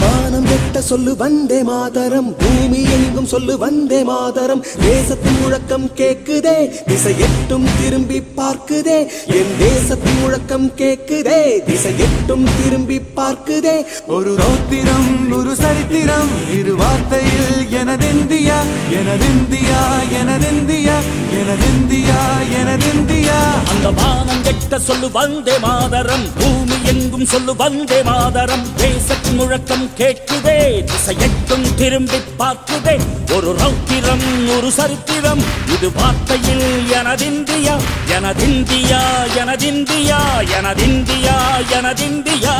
வானம் எட்ட சொல்லு வந்தே மாதரம், பூமி எங்கும் சொல்லு வந்தே மாதரம். தேசத்தின் முழக்கம் கேக்குதே, திசை எட்டும் திரும்பி பார்க்குதே. என் தேசத்தின் முழக்கம் கேக்குதே, திசை எட்டும் திரும்பி பார்க்குதே. ஒரு ரௌத்திரம் ஒரு சரித்திரம் இரு வார்த்தையில் எனதிந்தியா எனதிந்தியா எனதிந்தியா எனதிந்தியா எனதிந்தியா. அந்த வானம் எட்ட சொல்லு வந்தே மாதரம், பூமி எங்கும் சொல்லு வந்தே மாதரம். தேசத்தின் முழக்கம் கேட்குதே, திசை எட்டும் திரும்பி பார்க்குதே. ஒரு ரௌத்திரம் ஒரு சரித்திரம் இது வார்த்தையில் எனதிந்தியா எனதிந்தியா எனதிந்தியா எனதிந்தியா எனதிந்தியா.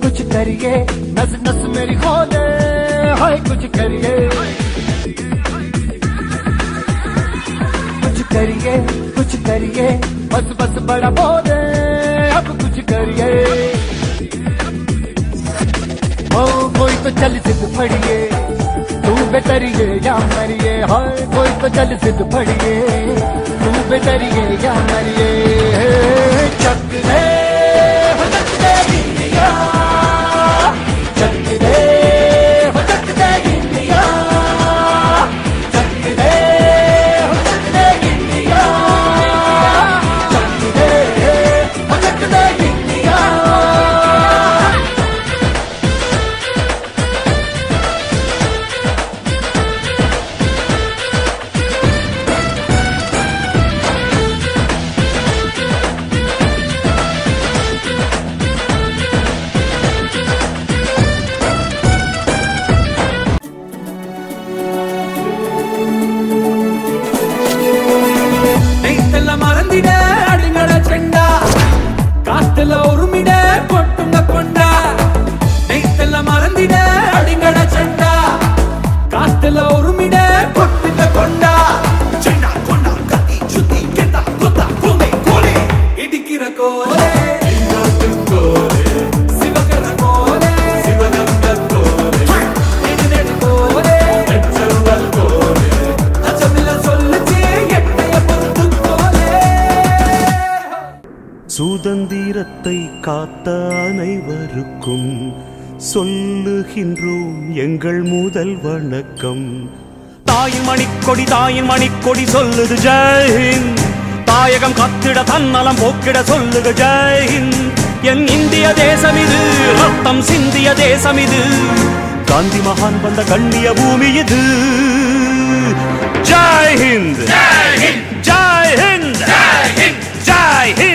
कुछ करिए नस नस मेरी खोले, हाय कुछ करिए बस बस बड़ा बोले, अब कुछ करिए। ओ कोई तो चल सिद्ध फड़िए, तू बेतरिए या मरिए। हाय कोई तो चल सिद्ध फड़िए, तू बेतरिए या मरिए। चक दे சுதந்திரத்தை காத்த அனைவருக்கும் சொல்லுகின்றோம் எங்கள் முதல் வணக்கம். தாயின் மணிக்கொடி சொல்லுது ஜெய்ஹிந்த். தாயகம் கத்திட தன்னலம் போக்கிட சொல்லுக ஜெய்ஹிந்த். என் இந்திய தேசம் இது, ரத்தம் சிந்திய தேசம் இது. காந்தி மகான் வந்த கண்ணிய பூமி இது. ஜெய்ஹிந்த் ஜெய்ஹிந்த் ஜெய்ஹிந்த் ஜெய்ஹிந்த்.